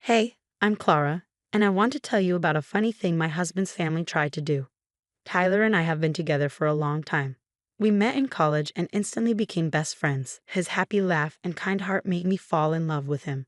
Hey, I'm Clara, and I want to tell you about a funny thing my husband's family tried to do. Tyler and I have been together for a long time. We met in college and instantly became best friends. His happy laugh and kind heart made me fall in love with him.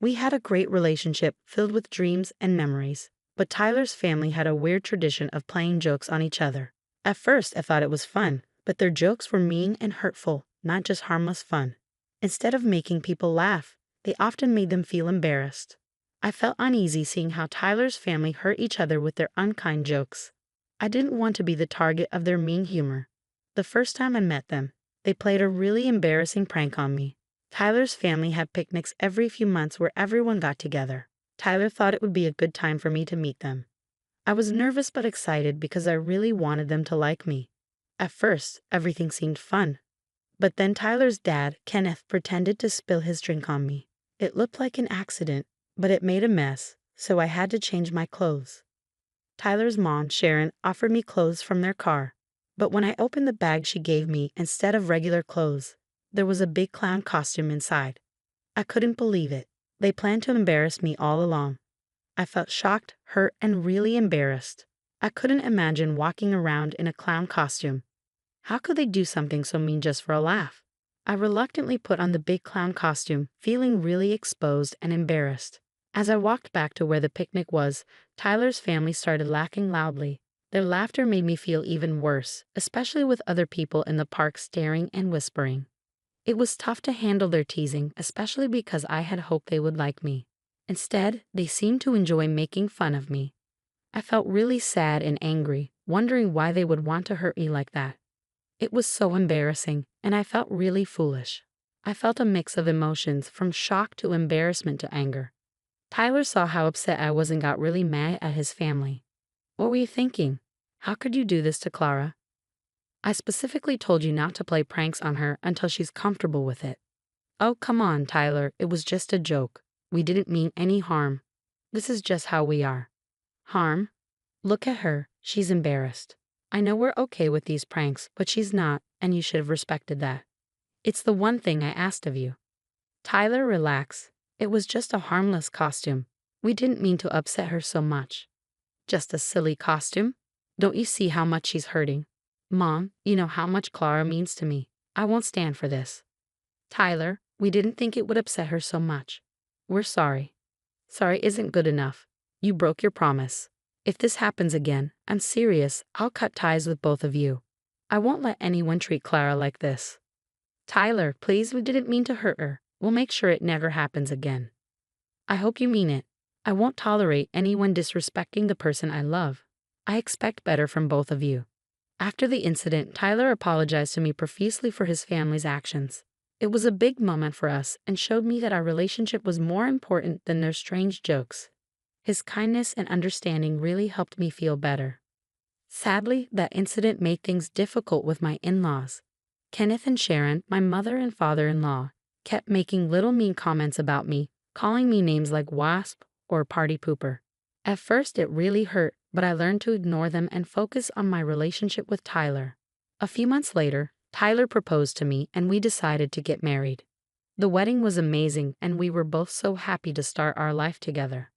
We had a great relationship filled with dreams and memories, but Tyler's family had a weird tradition of playing jokes on each other. At first, I thought it was fun, but their jokes were mean and hurtful, not just harmless fun. Instead of making people laugh, they often made them feel embarrassed. I felt uneasy seeing how Tyler's family hurt each other with their unkind jokes. I didn't want to be the target of their mean humor. The first time I met them, they played a really embarrassing prank on me. Tyler's family had picnics every few months where everyone got together. Tyler thought it would be a good time for me to meet them. I was nervous but excited because I really wanted them to like me. At first, everything seemed fun. But then Tyler's dad, Kenneth, pretended to spill his drink on me. It looked like an accident, but it made a mess, so I had to change my clothes. Tyler's mom, Sharon, offered me clothes from their car, but when I opened the bag she gave me, instead of regular clothes, there was a big clown costume inside. I couldn't believe it. They planned to embarrass me all along. I felt shocked, hurt, and really embarrassed. I couldn't imagine walking around in a clown costume. How could they do something so mean just for a laugh? I reluctantly put on the big clown costume, feeling really exposed and embarrassed. As I walked back to where the picnic was, Tyler's family started laughing loudly. Their laughter made me feel even worse, especially with other people in the park staring and whispering. It was tough to handle their teasing, especially because I had hoped they would like me. Instead, they seemed to enjoy making fun of me. I felt really sad and angry, wondering why they would want to hurt me like that. It was so embarrassing, and I felt really foolish. I felt a mix of emotions, from shock to embarrassment to anger. Tyler saw how upset I was and got really mad at his family. What were you thinking? How could you do this to Clara? I specifically told you not to play pranks on her until she's comfortable with it. Oh, come on, Tyler, it was just a joke. We didn't mean any harm. This is just how we are. Harm? Look at her, she's embarrassed. I know we're okay with these pranks, but she's not, and you should have respected that. It's the one thing I asked of you. Tyler, relax. It was just a harmless costume. We didn't mean to upset her so much. Just a silly costume? Don't you see how much she's hurting? Mom, you know how much Clara means to me. I won't stand for this. Tyler, we didn't think it would upset her so much. We're sorry. Sorry isn't good enough. You broke your promise. If this happens again, I'm serious, I'll cut ties with both of you. I won't let anyone treat Clara like this. Tyler, please, we didn't mean to hurt her. We'll make sure it never happens again. I hope you mean it. I won't tolerate anyone disrespecting the person I love. I expect better from both of you. After the incident, Tyler apologized to me profusely for his family's actions. It was a big moment for us and showed me that our relationship was more important than their strange jokes. His kindness and understanding really helped me feel better. Sadly, that incident made things difficult with my in-laws. Kenneth and Sharon, my mother and father-in-law, kept making little mean comments about me, calling me names like wasp or party pooper. At first it really hurt, but I learned to ignore them and focus on my relationship with Tyler. A few months later, Tyler proposed to me and we decided to get married. The wedding was amazing and we were both so happy to start our life together.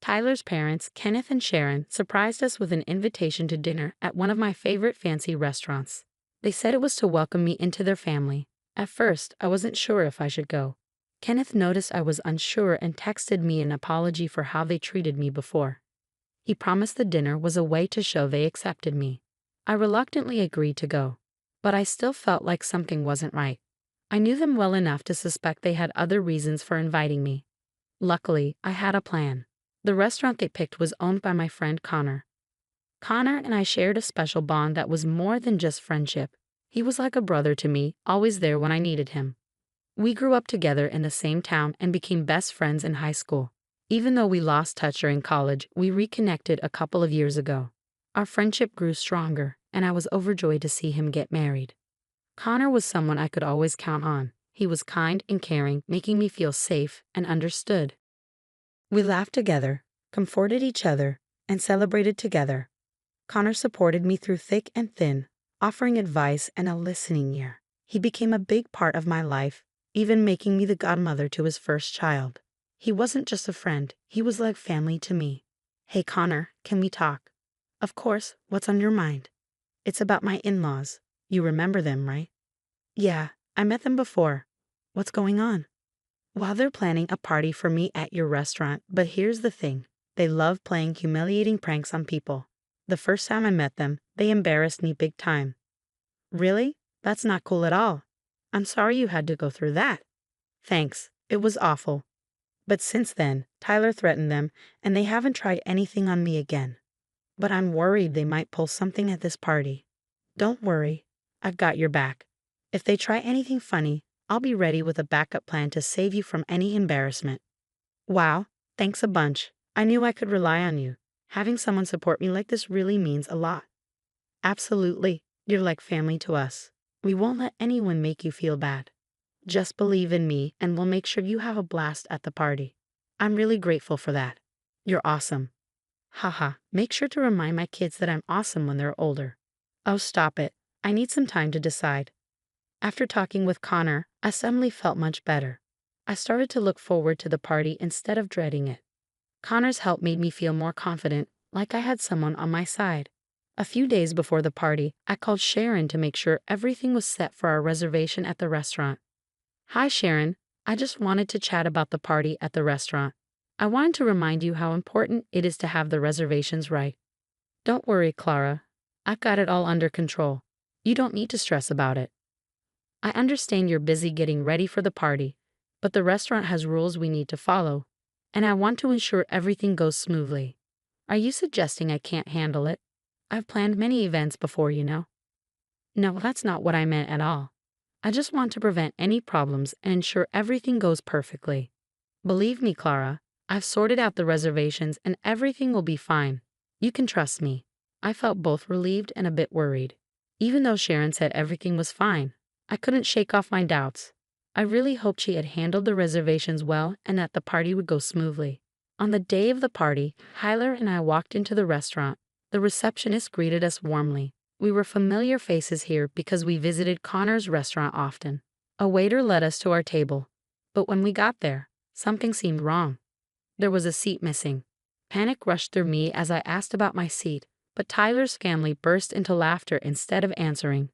Tyler's parents, Kenneth and Sharon, surprised us with an invitation to dinner at one of my favorite fancy restaurants. They said it was to welcome me into their family. At first, I wasn't sure if I should go. Kenneth noticed I was unsure and texted me an apology for how they treated me before. He promised the dinner was a way to show they accepted me. I reluctantly agreed to go, but I still felt like something wasn't right. I knew them well enough to suspect they had other reasons for inviting me. Luckily, I had a plan. The restaurant they picked was owned by my friend Connor. Connor and I shared a special bond that was more than just friendship. He was like a brother to me, always there when I needed him. We grew up together in the same town and became best friends in high school. Even though we lost touch during college, we reconnected a couple of years ago. Our friendship grew stronger, and I was overjoyed to see him get married. Connor was someone I could always count on. He was kind and caring, making me feel safe and understood. We laughed together, comforted each other, and celebrated together. Connor supported me through thick and thin, offering advice and a listening ear. He became a big part of my life, even making me the godmother to his first child. He wasn't just a friend, he was like family to me. Hey Connor, can we talk? Of course, what's on your mind? It's about my in-laws. You remember them, right? Yeah, I met them before. What's going on? Well, they're planning a party for me at your restaurant, but here's the thing. They love playing humiliating pranks on people. The first time I met them, they embarrassed me big time. Really? That's not cool at all. I'm sorry you had to go through that. Thanks, it was awful. But since then, Tyler threatened them, and they haven't tried anything on me again. But I'm worried they might pull something at this party. Don't worry, I've got your back. If they try anything funny, I'll be ready with a backup plan to save you from any embarrassment. Wow, thanks a bunch. I knew I could rely on you. Having someone support me like this really means a lot. Absolutely, you're like family to us. We won't let anyone make you feel bad. Just believe in me and we'll make sure you have a blast at the party. I'm really grateful for that. You're awesome. Haha, make sure to remind my kids that I'm awesome when they're older. Oh, stop it. I need some time to decide. After talking with Connor, I suddenly felt much better. I started to look forward to the party instead of dreading it. Connor's help made me feel more confident, like I had someone on my side. A few days before the party, I called Sharon to make sure everything was set for our reservation at the restaurant. Hi Sharon, I just wanted to chat about the party at the restaurant. I wanted to remind you how important it is to have the reservations right. Don't worry, Clara. I've got it all under control. You don't need to stress about it. I understand you're busy getting ready for the party, but the restaurant has rules we need to follow, and I want to ensure everything goes smoothly. Are you suggesting I can't handle it? I've planned many events before, you know. No, that's not what I meant at all. I just want to prevent any problems and ensure everything goes perfectly. Believe me, Clara, I've sorted out the reservations and everything will be fine. You can trust me. I felt both relieved and a bit worried. Even though Sharon said everything was fine, I couldn't shake off my doubts. I really hoped she had handled the reservations well and that the party would go smoothly. On the day of the party, Tyler and I walked into the restaurant. The receptionist greeted us warmly. We were familiar faces here because we visited Connor's restaurant often. A waiter led us to our table. But when we got there, something seemed wrong. There was a seat missing. Panic rushed through me as I asked about my seat, but Tyler's family burst into laughter instead of answering.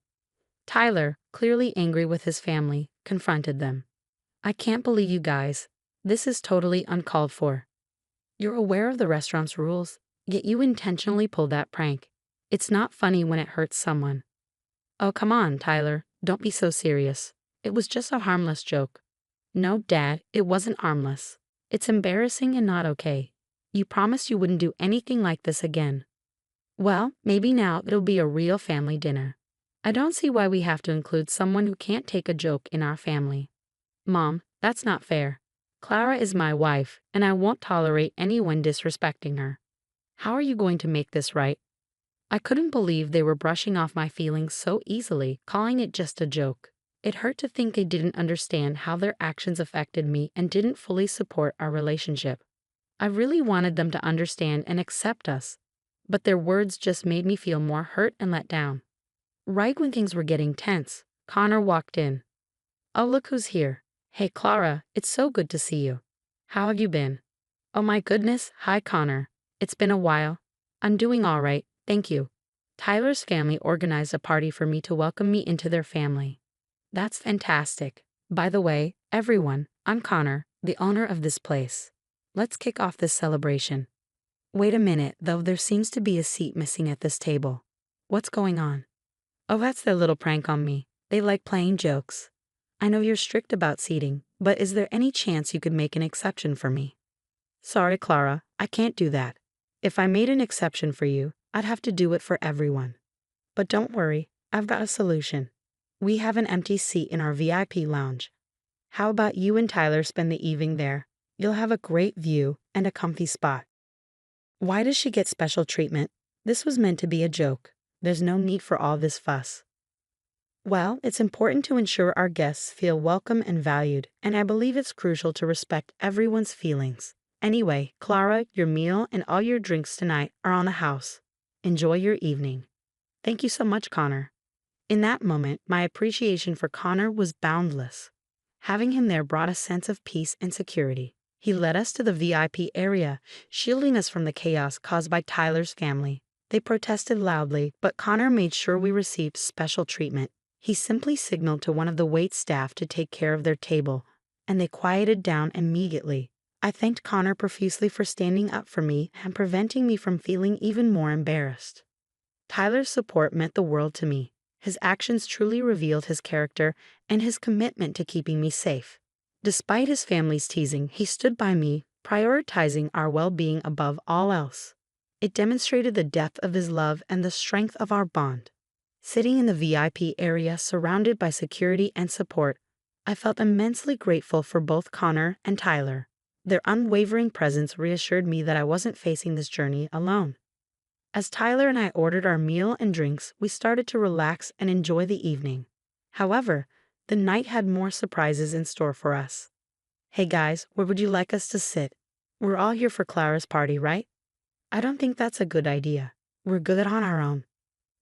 Tyler, clearly angry with his family, confronted them. I can't believe you guys. This is totally uncalled for. You're aware of the restaurant's rules, yet you intentionally pulled that prank. It's not funny when it hurts someone. Oh, come on, Tyler. Don't be so serious. It was just a harmless joke. No, Dad, it wasn't harmless. It's embarrassing and not okay. You promised you wouldn't do anything like this again. Well, maybe now it'll be a real family dinner. I don't see why we have to include someone who can't take a joke in our family. Mom, that's not fair. Clara is my wife, and I won't tolerate anyone disrespecting her. How are you going to make this right? I couldn't believe they were brushing off my feelings so easily, calling it just a joke. It hurt to think they didn't understand how their actions affected me and didn't fully support our relationship. I really wanted them to understand and accept us, but their words just made me feel more hurt and let down. Right when things were getting tense, Connor walked in. Oh, look who's here. Hey, Clara, it's so good to see you. How have you been? Oh my goodness, hi Connor. It's been a while. I'm doing all right, thank you. Tyler's family organized a party for me to welcome me into their family. That's fantastic. By the way, everyone, I'm Connor, the owner of this place. Let's kick off this celebration. Wait a minute, though, there seems to be a seat missing at this table. What's going on? Oh, that's their little prank on me. They like playing jokes. I know you're strict about seating, but is there any chance you could make an exception for me? Sorry, Clara, I can't do that. If I made an exception for you, I'd have to do it for everyone. But don't worry, I've got a solution. We have an empty seat in our VIP lounge. How about you and Tyler spend the evening there? You'll have a great view and a comfy spot. Why does she get special treatment? This was meant to be a joke. There's no need for all this fuss. Well, it's important to ensure our guests feel welcome and valued, and I believe it's crucial to respect everyone's feelings. Anyway, Clara, your meal and all your drinks tonight are on the house. Enjoy your evening. Thank you so much, Connor. In that moment, my appreciation for Connor was boundless. Having him there brought a sense of peace and security. He led us to the VIP area, shielding us from the chaos caused by Tyler's family. They protested loudly, but Connor made sure we received special treatment. He simply signaled to one of the wait staff to take care of their table, and they quieted down immediately. I thanked Connor profusely for standing up for me and preventing me from feeling even more embarrassed. Tyler's support meant the world to me. His actions truly revealed his character and his commitment to keeping me safe. Despite his family's teasing, he stood by me, prioritizing our well-being above all else. It demonstrated the depth of his love and the strength of our bond. Sitting in the VIP area surrounded by security and support, I felt immensely grateful for both Connor and Tyler. Their unwavering presence reassured me that I wasn't facing this journey alone. As Tyler and I ordered our meal and drinks, we started to relax and enjoy the evening. However, the night had more surprises in store for us. Hey guys, where would you like us to sit? We're all here for Clara's party, right? I don't think that's a good idea. We're good on our own.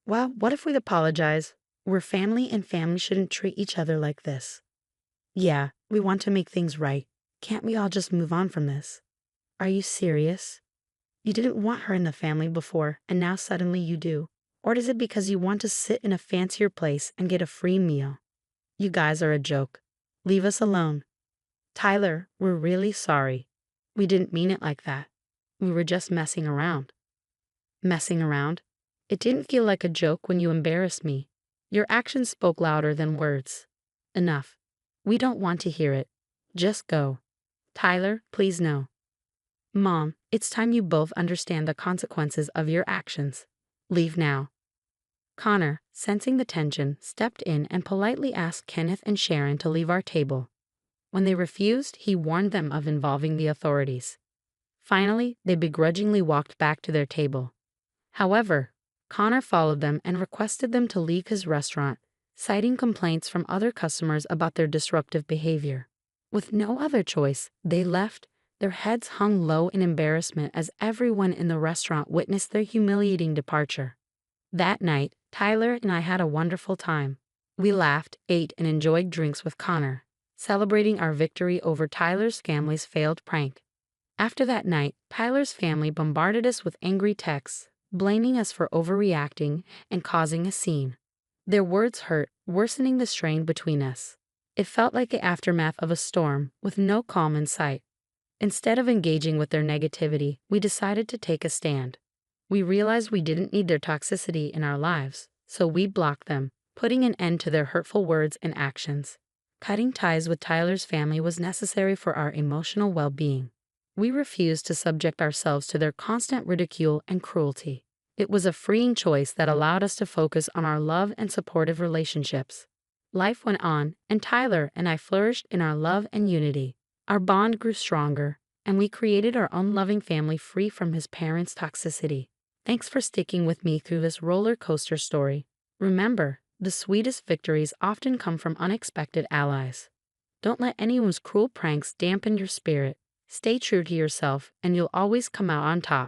Well, what if we apologize? We're family and family shouldn't treat each other like this. Yeah, we want to make things right. Can't we all just move on from this? Are you serious? You didn't want her in the family before, and now suddenly you do. Or is it because you want to sit in a fancier place and get a free meal? You guys are a joke. Leave us alone. Tyler, we're really sorry. We didn't mean it like that. We were just messing around. Messing around? It didn't feel like a joke when you embarrassed me. Your actions spoke louder than words. Enough. We don't want to hear it. Just go. Tyler, please no. Mom, it's time you both understand the consequences of your actions. Leave now. Connor, sensing the tension, stepped in and politely asked Kenneth and Sharon to leave our table. When they refused, he warned them of involving the authorities. Finally, they begrudgingly walked back to their table. However, Connor followed them and requested them to leave his restaurant, citing complaints from other customers about their disruptive behavior. With no other choice, they left, their heads hung low in embarrassment as everyone in the restaurant witnessed their humiliating departure. That night, Tyler and I had a wonderful time. We laughed, ate, and enjoyed drinks with Connor, celebrating our victory over Tyler's family's failed prank. After that night, Tyler's family bombarded us with angry texts, blaming us for overreacting and causing a scene. Their words hurt, worsening the strain between us. It felt like the aftermath of a storm, with no calm in sight. Instead of engaging with their negativity, we decided to take a stand. We realized we didn't need their toxicity in our lives, so we blocked them, putting an end to their hurtful words and actions. Cutting ties with Tyler's family was necessary for our emotional well-being. We refused to subject ourselves to their constant ridicule and cruelty. It was a freeing choice that allowed us to focus on our love and supportive relationships. Life went on, and Tyler and I flourished in our love and unity. Our bond grew stronger, and we created our own loving family free from his parents' toxicity. Thanks for sticking with me through this roller coaster story. Remember, the sweetest victories often come from unexpected allies. Don't let anyone's cruel pranks dampen your spirit. Stay true to yourself, and you'll always come out on top.